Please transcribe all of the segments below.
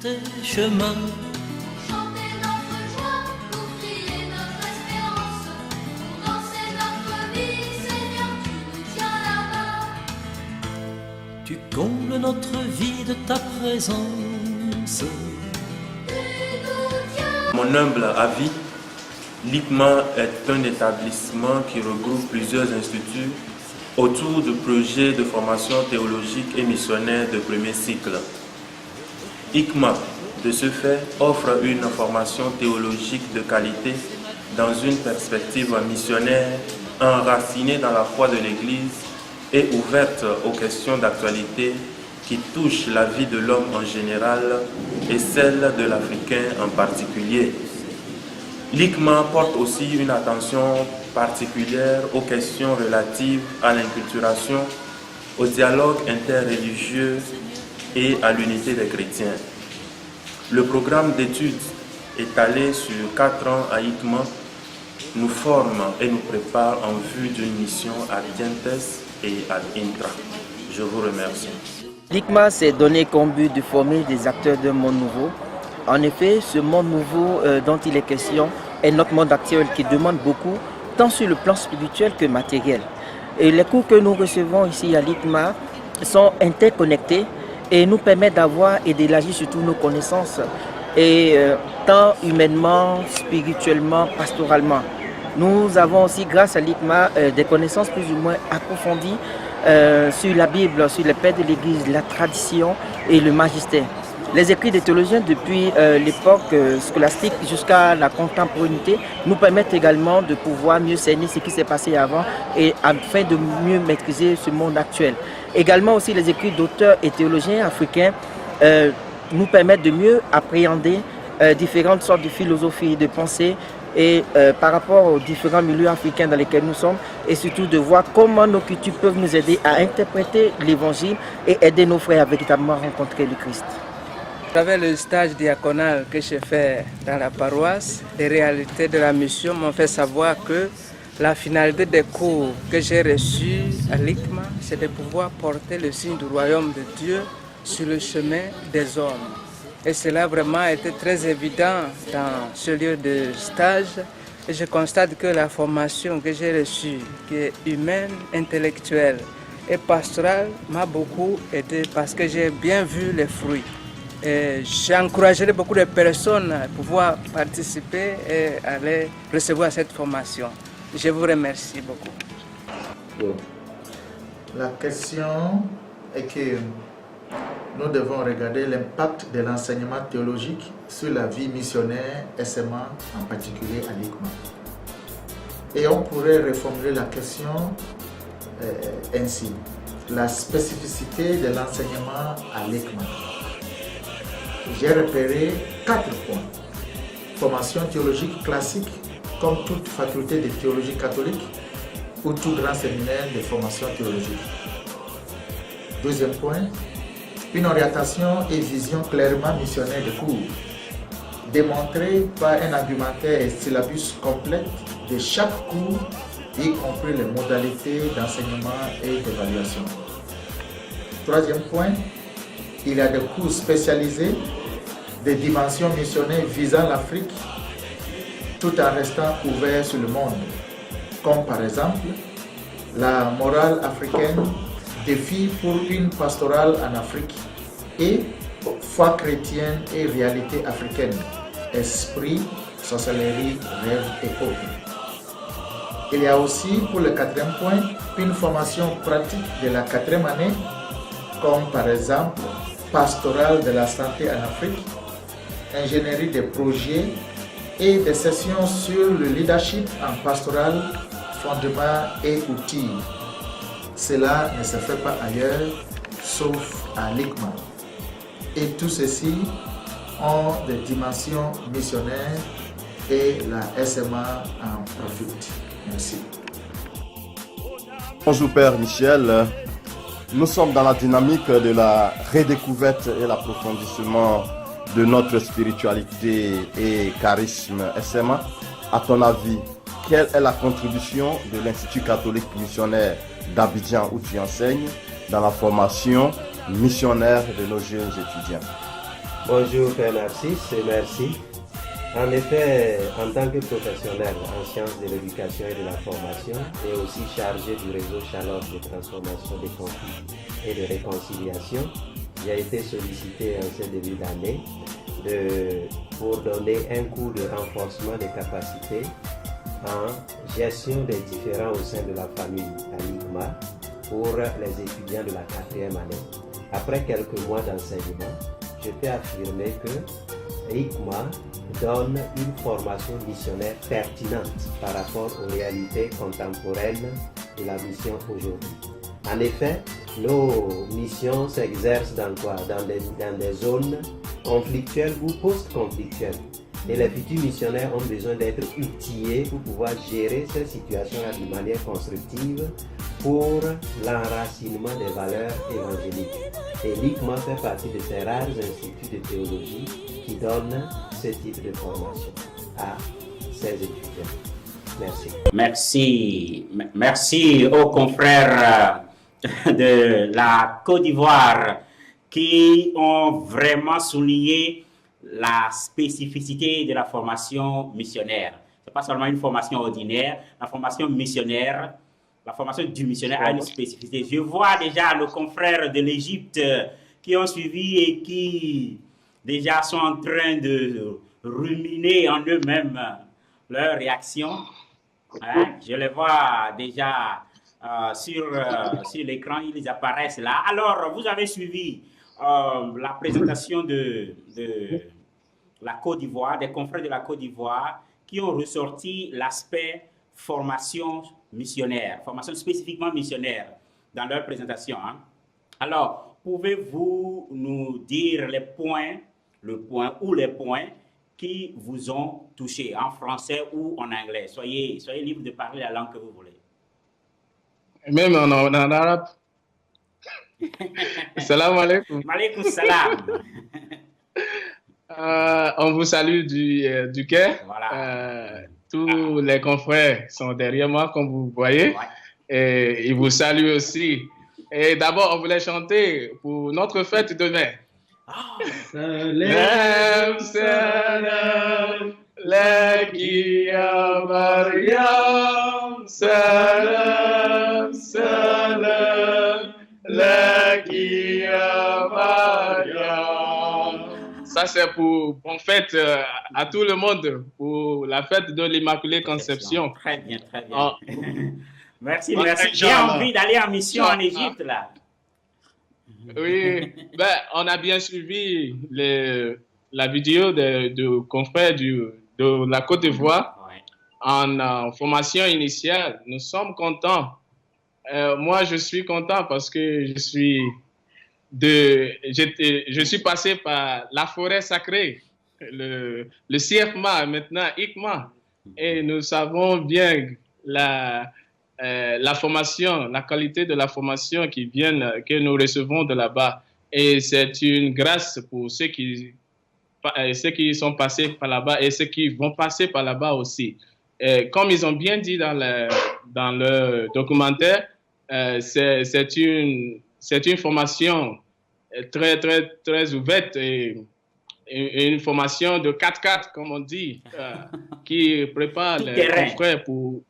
tes chemins. Chanter notre joie, pour crier notre espérance, pour danser notre vie, Seigneur, tu nous tiens là-bas. Tu combles notre vie de ta présence. Mon humble avis, l'ICMA est un établissement qui regroupe plusieurs instituts autour de projets de formation théologique et missionnaire de premier cycle. ICMA, de ce fait, offre une formation théologique de qualité dans une perspective missionnaire enracinée dans la foi de l'Église et ouverte aux questions d'actualité qui touchent la vie de l'homme en général et celle de l'Africain en particulier. L'ICMA porte aussi une attention particulière aux questions relatives à l'inculturation, au dialogue interreligieux et à l'unité des chrétiens. Le programme d'études étalé sur 4 ans à ICMA nous forme et nous prépare en vue d'une mission à Dientes et à Intra. Je vous remercie. L'ICMA s'est donné comme but de former des acteurs d'un monde nouveau. En effet, ce monde nouveau dont il est question est notre monde actuel qui demande beaucoup, tant sur le plan spirituel que matériel. Et les cours que nous recevons ici à l'ICMA sont interconnectés et nous permettent d'avoir et d'élargir surtout nos connaissances, et tant humainement, spirituellement, pastoralement. Nous avons aussi, grâce à l'ICMA, des connaissances plus ou moins approfondies sur la Bible, sur les pères de l'Église, la tradition et le magistère. Les écrits des théologiens depuis l'époque scolastique jusqu'à la contemporanéité nous permettent également de pouvoir mieux cerner ce qui s'est passé avant et afin de mieux maîtriser ce monde actuel. Également aussi les écrits d'auteurs et théologiens africains nous permettent de mieux appréhender différentes sortes de philosophies, de pensées et par rapport aux différents milieux africains dans lesquels nous sommes, et surtout de voir comment nos cultures peuvent nous aider à interpréter l'évangile et aider nos frères à véritablement rencontrer le Christ. À travers le stage diaconal que j'ai fait dans la paroisse, les réalités de la mission m'ont fait savoir que la finalité des cours que j'ai reçus à l'ICMA, c'est de pouvoir porter le signe du royaume de Dieu sur le chemin des hommes. Et cela a vraiment été très évident dans ce lieu de stage. Et je constate que la formation que j'ai reçue, qui est humaine, intellectuelle et pastorale, m'a beaucoup aidé parce que j'ai bien vu les fruits. J'ai encouragé beaucoup de personnes à pouvoir participer et aller recevoir cette formation. Je vous remercie beaucoup. Bon. La question est que nous devons regarder l'impact de l'enseignement théologique sur la vie missionnaire SMA, en particulier à l'ICMA. Et on pourrait reformuler la question ainsi. La spécificité de l'enseignement à l'ICMA. J'ai repéré 4 points. Formation théologique classique, comme toute faculté de théologie catholique ou tout grand séminaire de formation théologique. Deuxième point, une orientation et vision clairement missionnaire de cours, démontrée par un argumentaire et syllabus complet de chaque cours, y compris les modalités d'enseignement et d'évaluation. Troisième point, il y a des cours spécialisés, des dimensions missionnaires visant l'Afrique, tout en restant ouverts sur le monde, comme par exemple la morale africaine, défi pour une pastorale en Afrique et foi chrétienne et réalité africaine, esprit, sorcellerie, rêve et autres. Il y a aussi, pour le 4e point, une formation pratique de la 4e année, comme par exemple pastorale de la santé en Afrique, ingénierie des projets et des sessions sur le leadership en pastoral, fondements et outils. Cela ne se fait pas ailleurs, sauf à l'ICMA. Et tout ceci ont des dimensions missionnaires et la SMA en profite. Merci. Bonjour Père Michel. Nous sommes dans la dynamique de la redécouverte et l'approfondissement de notre spiritualité et charisme SMA. À ton avis, quelle est la contribution de l'Institut catholique missionnaire d'Abidjan où tu enseignes dans la formation missionnaire de nos jeunes étudiants? Bonjour Père Narcisse et merci. En effet, en tant que professionnel en sciences de l'éducation et de la formation et aussi chargé du réseau Chaleur de transformation des conflits et de réconciliation, j'ai été sollicité en ce début d'année pour donner un cours de renforcement des capacités en gestion des différends au sein de la famille à l'ICMA pour les étudiants de la 4e année. Après quelques mois d'enseignement, je peux affirmer que l'ICMA donne une formation missionnaire pertinente par rapport aux réalités contemporaines de la mission aujourd'hui. En effet, nos missions s'exercent dans quoi? Dans des zones conflictuelles ou post-conflictuelles. Et les futurs missionnaires ont besoin d'être outillés pour pouvoir gérer ces situations-là de manière constructive pour l'enracinement des valeurs évangéliques. Et l'ICMA fait partie de ces rares instituts de théologie qui donnent ce type de formation à ces étudiants. Merci. Merci aux confrères de la Côte d'Ivoire qui ont vraiment souligné la spécificité de la formation missionnaire. Ce n'est pas seulement une formation ordinaire, la formation missionnaire, la formation du missionnaire a une spécificité. Je vois déjà nos confrères de l'Égypte qui ont suivi et qui déjà sont en train de ruminer en eux-mêmes leur réaction. Hein? Je les vois déjà sur l'écran, ils apparaissent là. Alors, vous avez suivi la présentation de la Côte d'Ivoire, des confrères de la Côte d'Ivoire qui ont ressorti l'aspect formation missionnaire, formation spécifiquement missionnaire dans leur présentation. Hein. Alors, pouvez-vous nous dire le point ou les points qui vous ont touché en français ou en anglais? Soyez libre de parler la langue que vous voulez. Même en arabe. Salam alaikum. Malaikum salam. On vous salue du Caire. Voilà. Tous les confrères sont derrière moi, comme vous voyez. Ouais. Et ils vous saluent aussi. Et d'abord, on voulait chanter pour notre fête demain. Salam, salam, laki ya Maryam. Salam, salam, laki ya Maryam. Ça, c'est pour bonne fête à tout le monde, pour la fête de l'Immaculée Conception. Très bien, très bien. Oh. Merci. J'ai envie d'aller en mission en Égypte, là. Oui, on a bien suivi la vidéo de confrères de la Côte d'Ivoire en formation initiale. Nous sommes contents. Moi, je suis content parce que je suis passé par la forêt sacrée, le CFMA, maintenant ICMA, et nous savons bien la formation, la qualité de la formation que nous recevons de là-bas. Et c'est une grâce pour ceux qui sont passés par là-bas et ceux qui vont passer par là-bas aussi. Et comme ils ont bien dit dans le documentaire, c'est une formation très, très, très ouverte et une formation de 4x4, comme on dit, qui prépare les confrères pour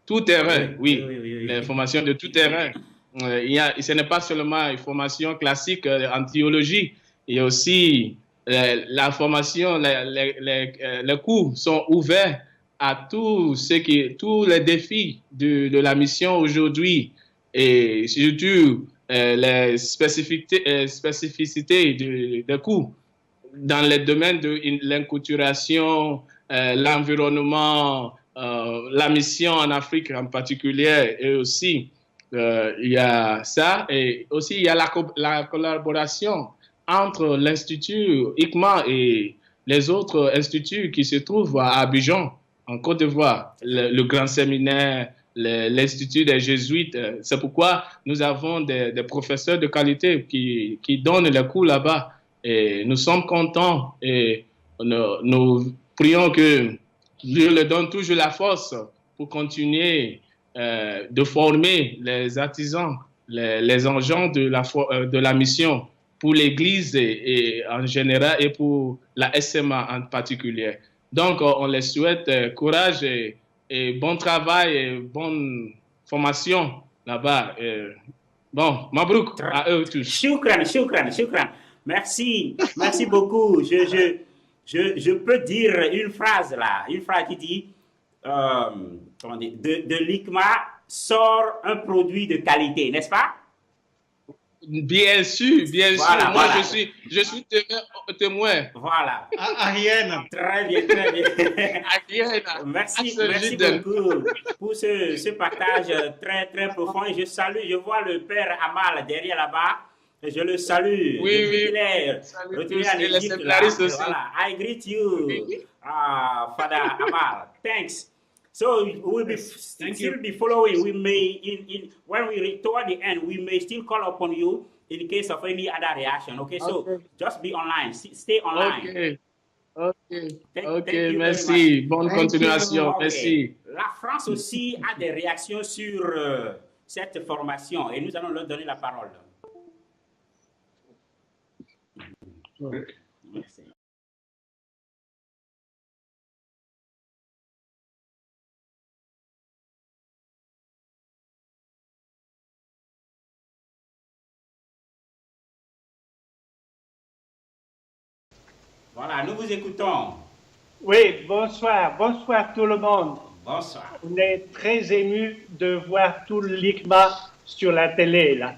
tout terrain, oui. Les formations de tout terrain. Ce n'est pas seulement une formation classique en théologie, il y a aussi la formation, les cours sont ouverts à tous les défis de la mission aujourd'hui et surtout les spécificités des cours dans les domaines de l'inculturation, l'environnement, la mission en Afrique en particulier, et aussi il y a ça, et aussi il y a la collaboration entre l'Institut ICMA et les autres instituts qui se trouvent à Abidjan, en Côte d'Ivoire, le Grand Séminaire, l'Institut des Jésuites. C'est pourquoi nous avons des professeurs de qualité qui donnent les cours là-bas. Et nous sommes contents et nous prions que Dieu leur donne toujours la force pour continuer de former les artisans, les agents de la mission pour l'Église et en général et pour la SMA en particulier. Donc, on les souhaite courage et bon travail et bonne formation là-bas. Bon, Mabrouk à eux tous. Shukran. Merci beaucoup. Je peux dire une phrase qui dit de l'ICMA sort un produit de qualité, n'est-ce pas? Bien sûr. Moi, je suis témoin. Voilà. Ariane. Très bien. Merci beaucoup pour ce partage très, très profond. Et je vois le père Amal derrière là-bas. Je le salue. Oui. Retiré en Égypte, là. Voilà. I greet you, Father Amal. Thanks. So we will be still be following. We may when we reach toward the end, we may still call upon you in case of any other reaction. Okay, so just be online, stay online. Ok, merci. Bonne continuation. Okay. Merci. La France aussi a des réactions sur cette formation et nous allons leur donner la parole. Merci. Voilà, nous vous écoutons. Oui, bonsoir tout le monde. Bonsoir. On est très ému de voir tout l'ICMA sur la télé, là.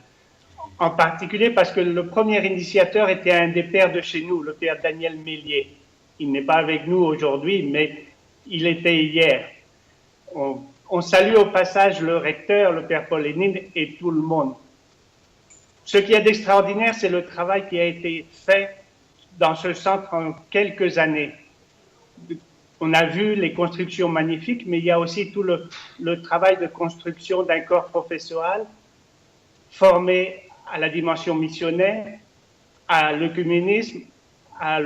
En particulier parce que le premier initiateur était un des pères de chez nous, le père Daniel Mélier. Il n'est pas avec nous aujourd'hui, mais il était hier. On salue au passage le recteur, le père Paul Lénine et tout le monde. Ce qui est d'extraordinaire, c'est le travail qui a été fait dans ce centre en quelques années. On a vu les constructions magnifiques, mais il y a aussi tout le travail de construction d'un corps professoral formé à la dimension missionnaire, à l'œcuménisme,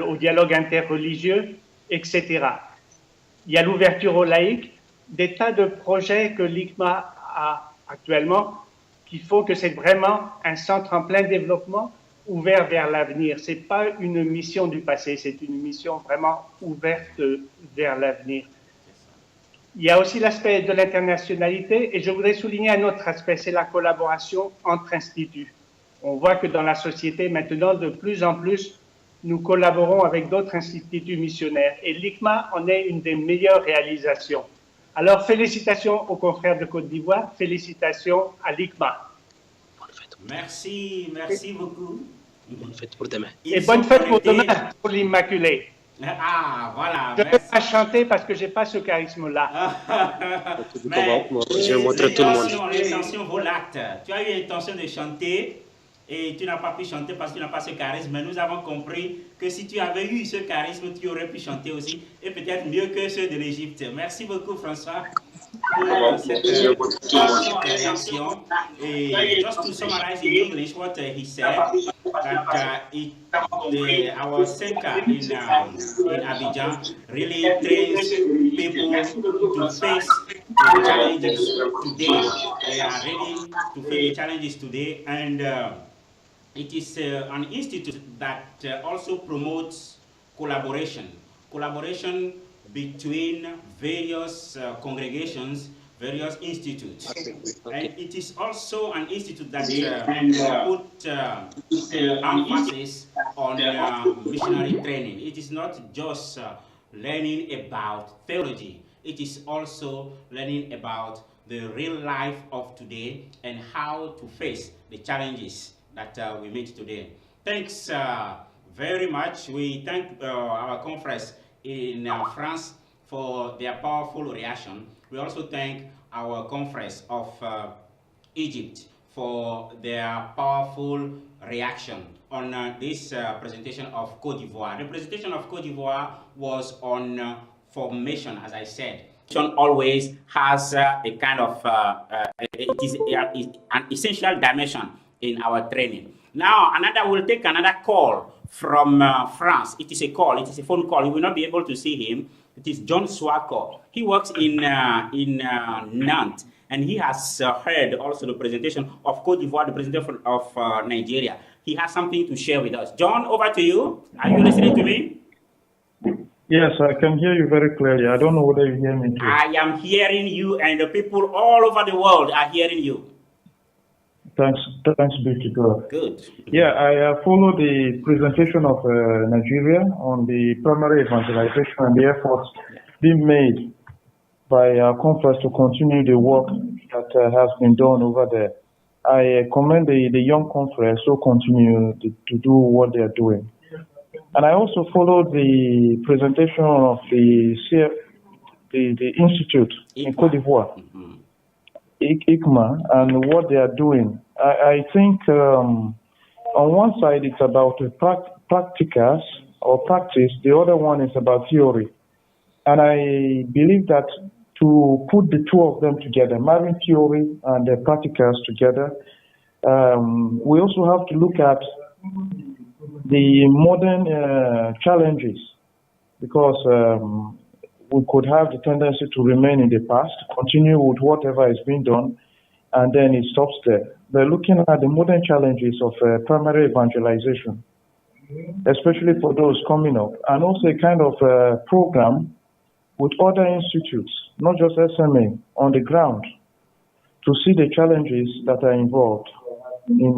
au dialogue interreligieux, etc. Il y a l'ouverture aux laïcs, des tas de projets que l'ICMA a actuellement qui font que c'est vraiment un centre en plein développement ouvert vers l'avenir. Ce n'est pas une mission du passé, c'est une mission vraiment ouverte vers l'avenir. Il y a aussi l'aspect de l'internationalité et je voudrais souligner un autre aspect, c'est la collaboration entre instituts. On voit que dans la société maintenant, de plus en plus, nous collaborons avec d'autres instituts missionnaires et l'ICMA en est une des meilleures réalisations. Alors félicitations aux confrères de Côte d'Ivoire, félicitations à l'ICMA. Merci beaucoup. Bonne fête pour demain. Et bonne fête pour demain, pour l'Immaculée. Ah, voilà. Je ne vais pas chanter parce que je n'ai pas ce charisme-là. Je vais montrer tout le monde. L'intention vaut l'acte. Tu as eu l'intention de chanter et tu n'as pas pu chanter parce que tu n'as pas ce charisme. Mais nous avons compris que si tu avais eu ce charisme, tu aurais pu chanter aussi et peut-être mieux que ceux de l'Égypte. Merci beaucoup, François, pour cette réaction. Et just to summarize in English what he said, that our center in Abidjan really trains people to face the challenges today. They are ready to face the challenges today, and it is an institute that also promotes collaboration between various congregations, various institutes. And it is also an institute that put emphasis on missionary training. It is not just learning about theology. It is also learning about the real life of today and how to face the challenges that we meet today. Thanks very much. We thank our conference in France for their powerful reaction. We also thank our conference of Egypt for their powerful reaction on this presentation of Côte d'Ivoire. The presentation of Côte d'Ivoire was on formation, as I said. Always has a kind of, it is an essential dimension in our training. Now, we'll take another call from France. It is a call, it is a phone call. You will not be able to see him. It is John Swako. He works in Nantes, and he has heard also the presentation of Côte d'Ivoire, the presentation of Nigeria. he has something to share with us. John, over to you. Are you listening to me? Yes, I can hear you very clearly. I don't know whether you hear me too. I am hearing you, and the people all over the world are hearing you. Thanks be to God. Good. Yeah, I followed the presentation of Nigeria on the primary evangelization and the efforts being made by our conference to continue the work that has been done over there. I commend the young conference to continue to do what they are doing. And I also followed the presentation of the institute in Côte d'Ivoire, ICMA, and what they are doing. I think on one side it's about practicas or practice, the other one is about theory. And I believe that to put the two of them together, marrying theory and the practicals together, we also have to look at the modern challenges, because we could have the tendency to remain in the past, continue with whatever is being done, and then it stops there. They're looking at the modern challenges of primary evangelization, especially for those coming up, and also a kind of program with other institutes, not just SMA, on the ground, to see the challenges that are involved in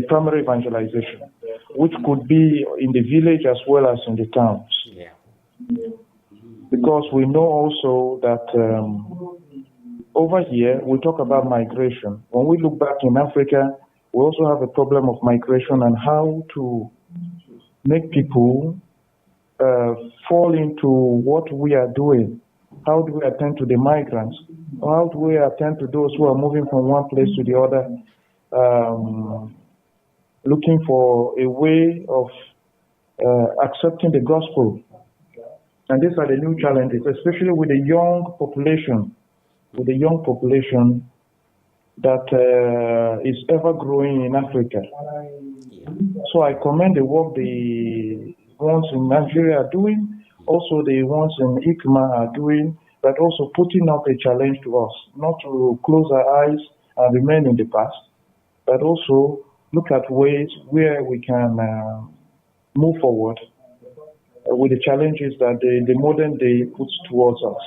primary evangelization, which could be in the village as well as in the towns. Yeah. Because we know also that over here, we talk about migration. When we look back in Africa, we also have a problem of migration and how to make people fall into what we are doing. How do we attend to the migrants? How do we attend to those who are moving from one place to the other, looking for a way of accepting the gospel? And these are the new challenges, especially with the young population, that is ever growing in Africa. So I commend the work the ones in Nigeria are doing, also the ones in ICMA are doing, but also putting up a challenge to us, not to close our eyes and remain in the past, but also look at ways where we can move forward with the challenges that the modern day puts towards us.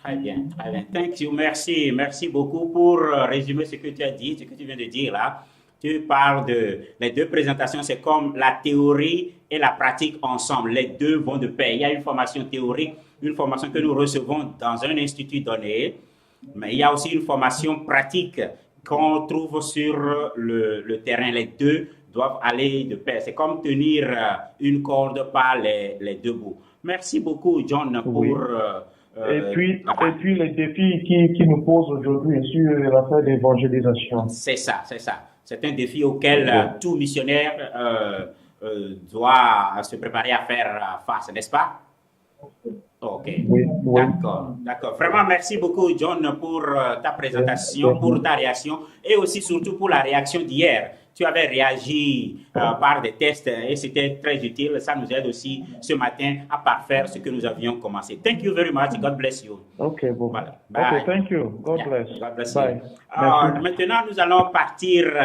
Très bien, très bien. Thank you, merci beaucoup pour résumer ce que tu as dit, ce que tu viens de dire là. Tu parles de les deux présentations, c'est comme la théorie et la pratique ensemble. Les deux vont de pair. Il y a une formation théorique, une formation que nous recevons dans un institut donné, mais il y a aussi une formation pratique qu'on trouve sur le terrain. Les deux doivent aller de pair. C'est comme tenir une corde par les deux bouts. Merci beaucoup, John, pour... Et puis les défis qui nous posent aujourd'hui sur l'affaire d'évangélisation. C'est ça. C'est un défi auquel tout missionnaire doit se préparer à faire face, n'est-ce pas? Ok, oui. D'accord. Vraiment, merci beaucoup, John, pour ta présentation, pour ta réaction et aussi surtout pour la réaction d'hier. Tu avais réagi par des tests et c'était très utile. Ça nous aide aussi ce matin à parfaire ce que nous avions commencé. Thank you very much. God bless you. Ok, bon. Voilà. Ok, thank you. God bless. God bless Bye. you. Maintenant, nous allons partir.